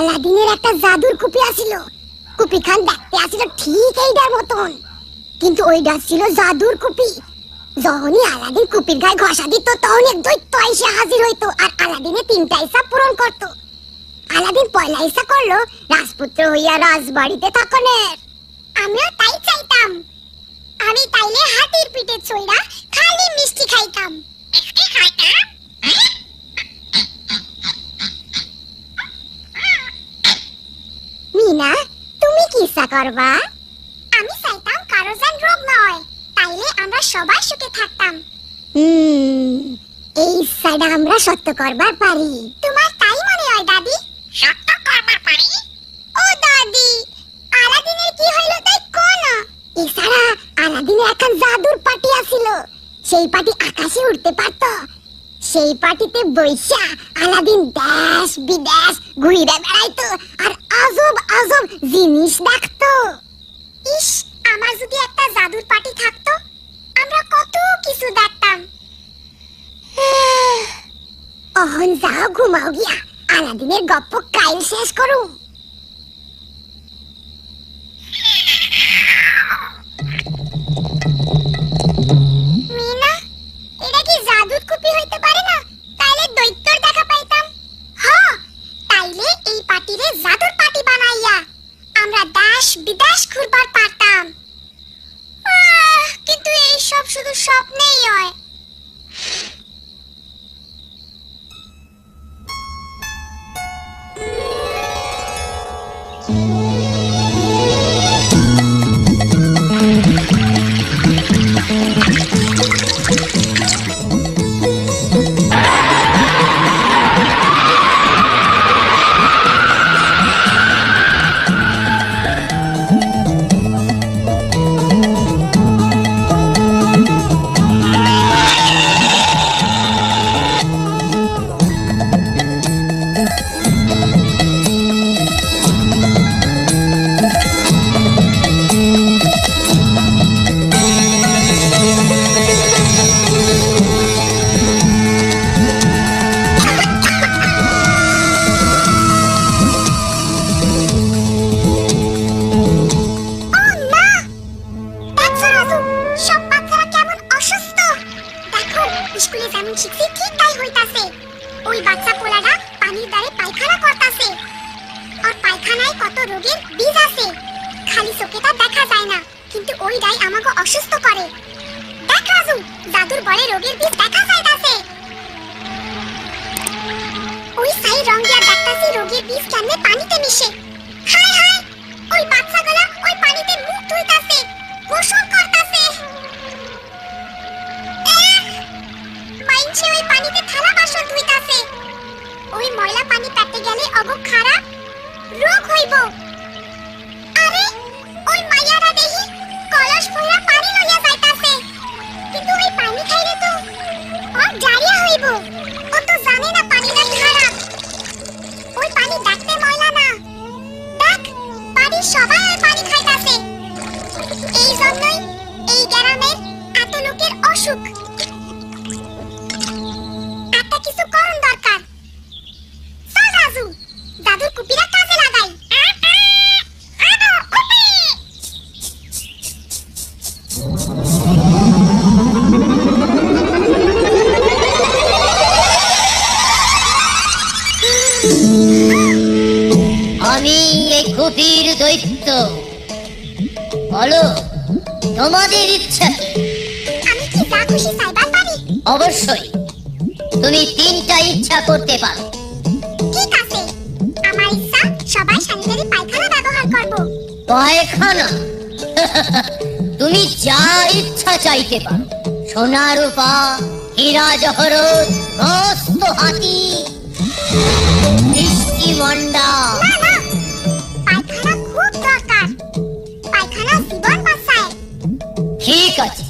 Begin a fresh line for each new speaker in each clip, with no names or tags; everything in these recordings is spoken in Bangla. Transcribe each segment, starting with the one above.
আলাদিনের একটা জাদুর কুপি আছিল। কুপি খান দেখতে আছিল ঠিক এইটার মতন, কিন্তু ওইটা ছিল জাদুর কুপি। যখনই আলাদিন কুপির গায়ে ঘষা দিত তখন এক দৈত্য এসে হাজির হইতো আর আলাদিনের 3টা ইচ্ছা পূরণ করত। আলাদিন পয়লা ইচ্ছা করলো রাজপুত্র হইয়া রাজবাড়িতে থাকনের। আমিও তাই চাইতাম। আমি তাইলে হাতির পিঠে চইরা খালি মিষ্টি খাইতাম। মিষ্টি খাইতাম? মিনা, তুমি কি ইচ্ছা করবা? আমি চাইতাম কারো যেন রোগ না হয়, তাইলে আমরা সবাই সুখে থাকতাম। এই ইচ্ছাটা আমরা সত্য করবার পারি। তোমার তাই মনে হয় দাদি? সত্য করবার পারি? ও দাদি, আলাদিনের কি হইল তাই কোন? এছাড়া আলাদিনের একটা জাদুর পাটি আছিল। সেই পাটি আকাশে উড়তে পারত। সেই পাটিতে বৈশা আলাদিন দেশ বিদেশ ঘুরে বেড়াইতো আর আজব আজব জিনিস দেখতো। ইস, আমার যদি একটা জাদুর পাটি থাকতো, আমরা কত কিছু দেখতাম। অহন যাও ঘুমাও গিয়া, আলাদিনের গপ্প কাইল শেষ করুম। মিনা, এটা কি জাদুর কুপি হইতে পারে না? তাইলে দৈত্যর দেখা পাইতাম। হ্যাঁ, তাইলে এই পাটিরে জাদুর পাটি বানাইয়া আমরা দেশ বিদেশ ঘুরবার পারতাম। কিন্তু এই সব শুধু স্বপ্নেই হয়।
বলো, তোমাদের ইচ্ছা কি?
আমি কি যা খুশি চাইবার পারি?
অবশ্যই, তুমি 3টা ইচ্ছা করতে পারো।
ঠিক আছে, আমার ইচ্ছা সবাই স্যানিটারি পায়খানা ব্যবহার করব।
পায়খানা? তুমি যা ইচ্ছা চাইতে পারো। সোনা রূপা, হীরা জহরত, মস্ত হাতি, মিষ্টি মন্ডা।
না না, পায়খানা খুব দরকার। পায়খানা জীবন বাঁচায়।
ঠিক আছে,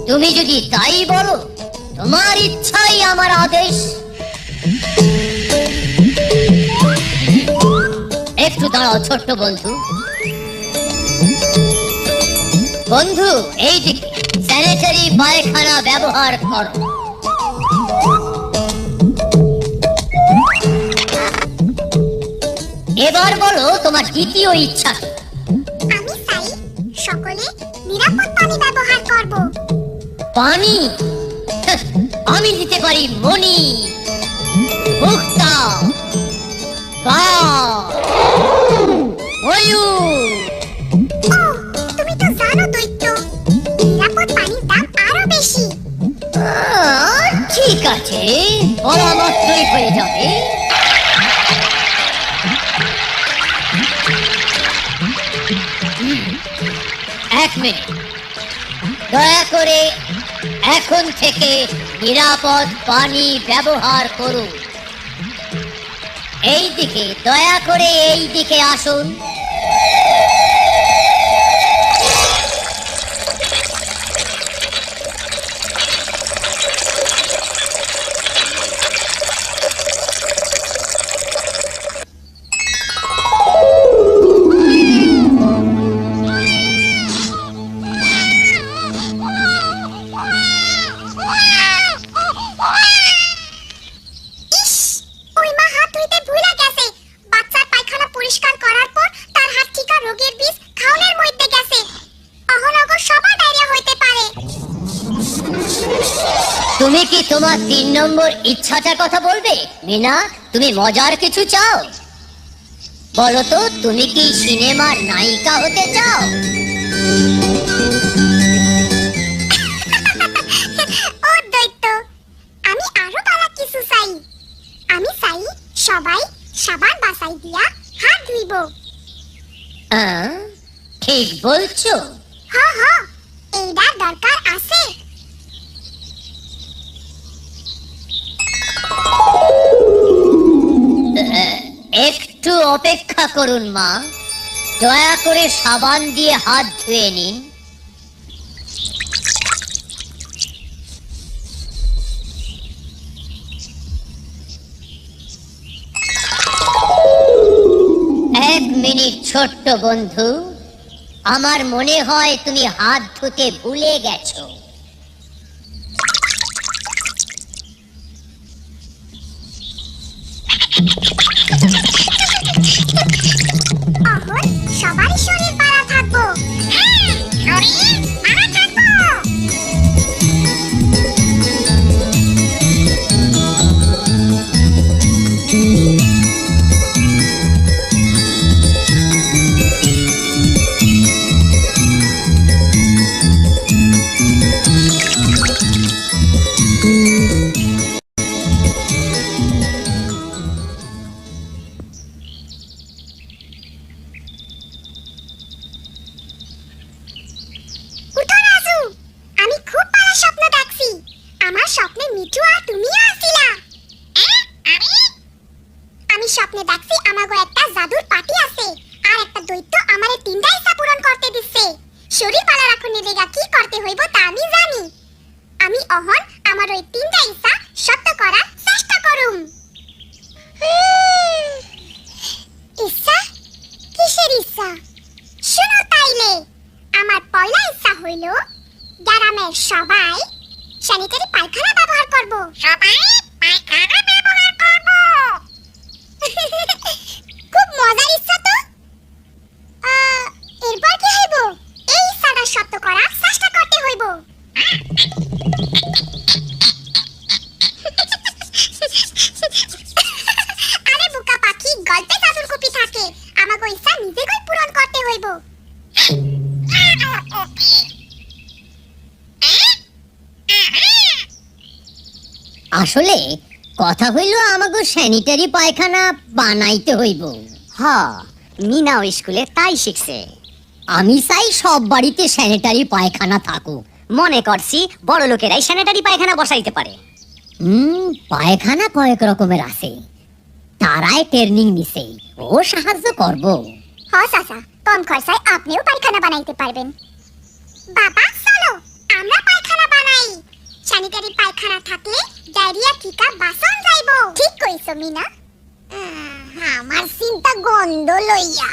তুমি যদি তাই বলো, তোমার ইচ্ছাই আমার আদেশ। একটু দাঁড়াও ছোট্ট বন্ধু। বন্ধু, এই দিকে স্যানিটারি পায়খানা ব্যবহার করো। এবার বলো তোমার দ্বিতীয় ইচ্ছা কি?
আমি চাই সকলে নিরাপদ পানি ব্যবহার করব।
পানি? হ্যাঁ, আমি দিতে পারি মণি, মুক্তা, কাঠ, ময়ূর।
ও, তুমি তো জানো দৈত্য, নিরাপদ পানির দাম আরো বেশি।
ঠিক আছে, বলা মাত্রই হয়ে যাবে। এক মিনিট, দয়া করে এখন থেকে নিরাপদ পানি ব্যবহার করুন। এই দিকে, দয়া করে এই দিকে আসুন।
ইস, ওই মা হাত ধুইতে ভুলে গেছে। বাচ্চার পায়খানা পরিষ্কার করার পর তার হাত থেকে রোগের বিষ খাওয়ানোর মধ্যে গেছে। অহনগর সবার ডায়রিয়া হইতে পারে।
তুমি কি তোমার 3 নম্বর ইচ্ছাটার কথা বলবে? মিনা, তুমি মজার কিছু চাও? বলো তো, তুমি কি সিনেমার নায়িকা হতে চাও?
ও দৈত্য, আমি আরো বালা কিছু চাই। আমি চাই সবাই সাবান বাসাই দিয়া হাত ধুইব।
ঠিক বলছো।
হ হ, এইটার দরকার আছে।
একটু অপেক্ষা করুন মা, দয়া করে সাবান দিয়ে হাত ধুয়ে নিন। এক মিনিট ছোট্ট বন্ধু, আমার মনে হয় তুমি হাত ধুতে ভুলে গেছো।
অহন সবারই শরীর বাড়া থাকবো। হ্যাঁ, শরীর বাড়া থাকবো। উঠো রাজু, আমি খুব ভালো স্বপ্ন দেখছি। আমার স্বপ্নে মিঠু আর তুমিও আছিলা। আমি স্বপ্নে দেখছি আমাগো একটা জাদুর পাটি আছে আর একটা দৈত্য আমারে 3টা ইচ্ছা পূরণ করতে দিচ্ছে। শরীর ভালো রাখনের লেগা কি করতে হইব তা আমি জানি। আমি অহন আমার ওই 3টা ইচ্ছা সত্য করার চেষ্টা করুম। ইচ্ছা? কিসের ইচ্ছা? শোনো তাইলে, আমার পয়লা ইচ্ছা হইল গ্রামের সবাই স্যানিটারি পায়খানা ব্যবহার করব। সবাই পায়খানা ব্যবহার করব। খুব মজার ইচ্ছা তো। এরপর কি হইব? এই ইচ্ছাটা সত্য করার চেষ্টা করতে হইব। আরে বোকা পাখি, গল্পে জাদুর কপি থাকে। আমাকে ইচ্ছা নিজেকেই পূরণ করতে হইব।
আসলে কথা হইল আমাকে স্যানিটারি পায়খানা বানাইতে হইব। মিনাও স্কুলে তাই শিখছে। আমি চাই সব বাড়িতে স্যানিটারি পায়খানা থাকুক। মনে করছি বড় লোকেরাই স্যানিটারি পায়খানা বসাইতে পারে। পায়খানা কয়েক রকমের আছে, তারাই ট্রেনিং নিছে, ও সাহায্য করব।
হ চাচা, কম খরচায় আপনিও পায়খানা বানাইতে পারবেন। বাবা চলো আমরা পায়খানা বানাই। স্যানিটারি পায়খানা থাকলে ডায়রিয়া টিকা বাঁচন যাইব। ঠিক কইছো মিনা। আমার চিন্তা গন্ধ লইয়া।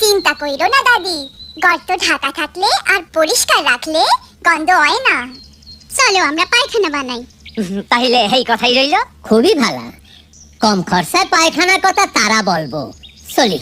চিন্তা কইরো না দাদি, গর্ত ঢাকা থাকলে আর পরিষ্কার রাখলে গন্ধ হয় না। চলো আমরা পায়খানা বানাই।
তাইলে এই কথাই রইল। খুবই ভালো, কম খরচায় পায়খানার কথা তারা বলবো। চলি।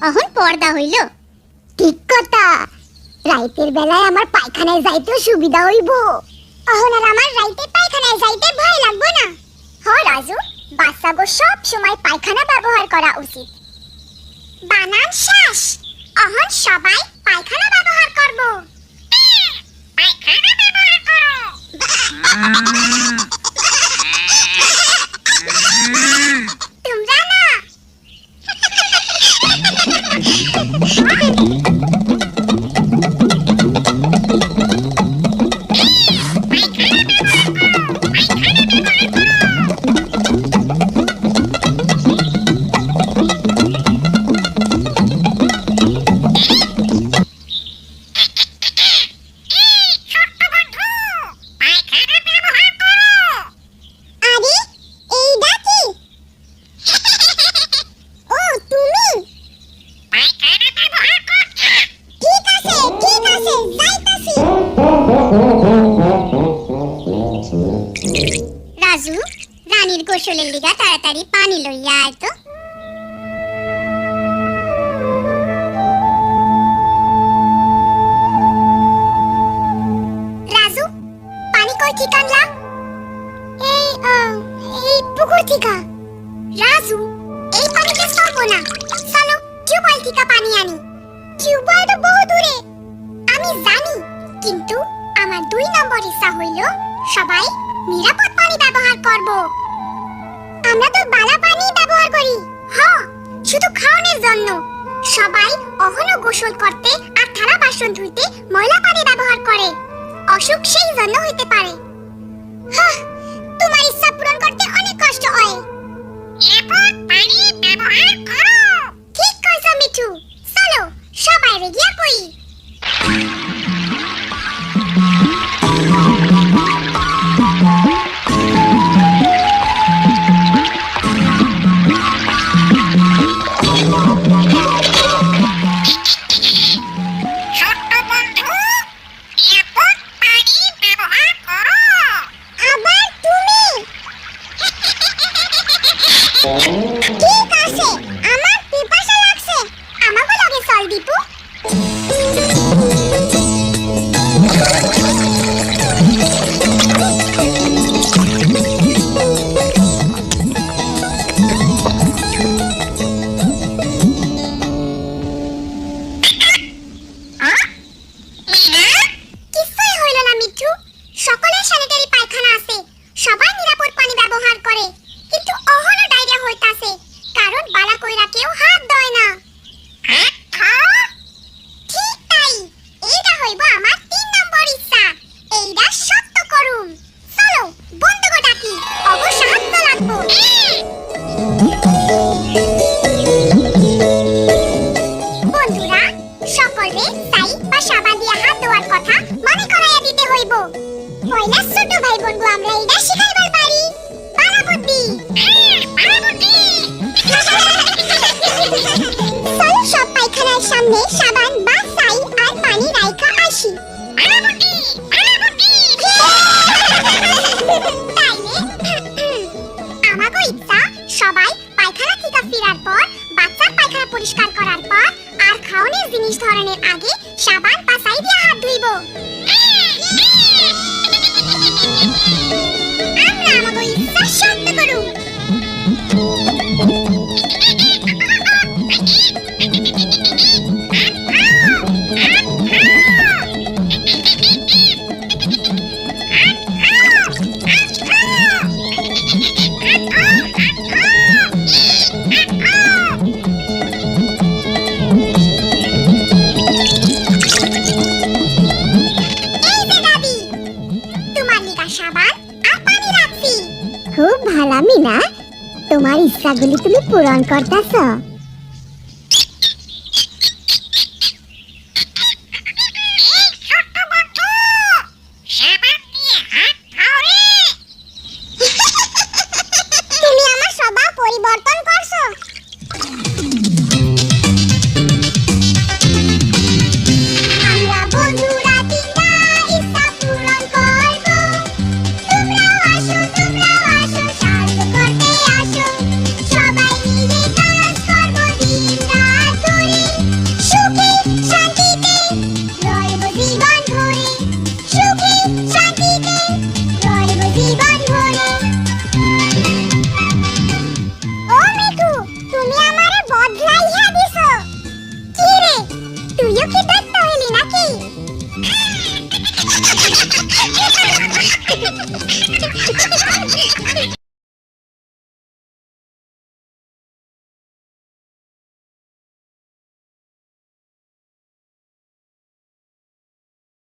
এখন পর্দা হইল। ঠিক কথা, রাইতের বেলায় আমার পায়খানায় যাইতে সুবিধা হইব। এখন আর আমার রাইতে পায়খানায় যাইতে ভয় লাগবে না। হ রাজু, বাচ্চাগো সব সময় পায়খানা ব্যবহার করা উচিত। বানান শেষ, এখন সবাই পায়খানা ব্যবহার করব। পায়খানা ব্যবহার করো। তোমরা না। রাজু, রানীর গোসলের লিগা তাড়াতাড়ি পানি লইয়া আয় তো। রাজু, পানি কই থেকে আনলা? এই পুকুর থেকে। রাজু, এই পানিতে চলবো না, চলো টিউবওয়েল থেকে পানি আনি। টিউবওয়েল তো বহু দূরে, আমি জানি, কিন্তু আমার 2 নম্বর ইচ্ছা হইল সবাই নিরাপদ পানি ব্যবহার করব। আমরা তো বালা পানি ব্যবহার করি। হ্যাঁ, শুধু খাওয়ানোর জন্য। সবাই অহনো গোসল করতে আর থালা বাসন ধুইতে ময়লা পানি ব্যবহার করে। অসুখ সেই জন্য হইতে পারে। হ্যাঁ, তোমার ইচ্ছা পূরণ করতে অনেক কষ্ট হয়। নিরাপদ পানি ব্যবহার করো। ঠিক কইছো মিঠু, চলো সবাই রেগিয়া কই। ঠিক আছে, আমার পিপাসা লাগছে, আমাকে লাগে চল দীপু। কিছুই হইল না মিঠু, সকলের স্যানিটারি পায়খানা আছে, সবাই নিরাপদ পানি ব্যবহার করে, কিন্তু অহনো ডায়রিয়া হইতাছে, কারণ বালা কইরা কেউ হাত ধয় না। ঠিক তাই, এইটা হইব আমার 3 নম্বর ইচ্ছা। এইটা সত্য করুম। চলো বন্ধুকে ডাকি, অবশ্য সাহায্য লাগবো। বন্ধুরা, সকলে সাই বা সাবান দিয়ে হাত ধোয়ার কথা মনে করাইয়া দিতে হইব। পয়লা ছোট ভাই বোনগো আমরা এইটা শিখাইবার পারি। বালা বুদ্ধি। চলো সব পায়খানার সামনে সাবান বা সাই আর পানি রাইখা আসি। আমাগো ইচ্ছা সবাই পায়খানা থেকে ফেরার পর বাচ্চার পায়খানা পরিষ্কার করার পর আর খাওয়ানোর জিনিস ধরনের আগে সাবান বা সাই দিয়ে হাত ধুইব। আমরা আমাগো ইচ্ছা সত্য করুম। খুব ভালো মিনা, তোমার ইচ্ছাগুলি তুমি পূরণ করতেছ।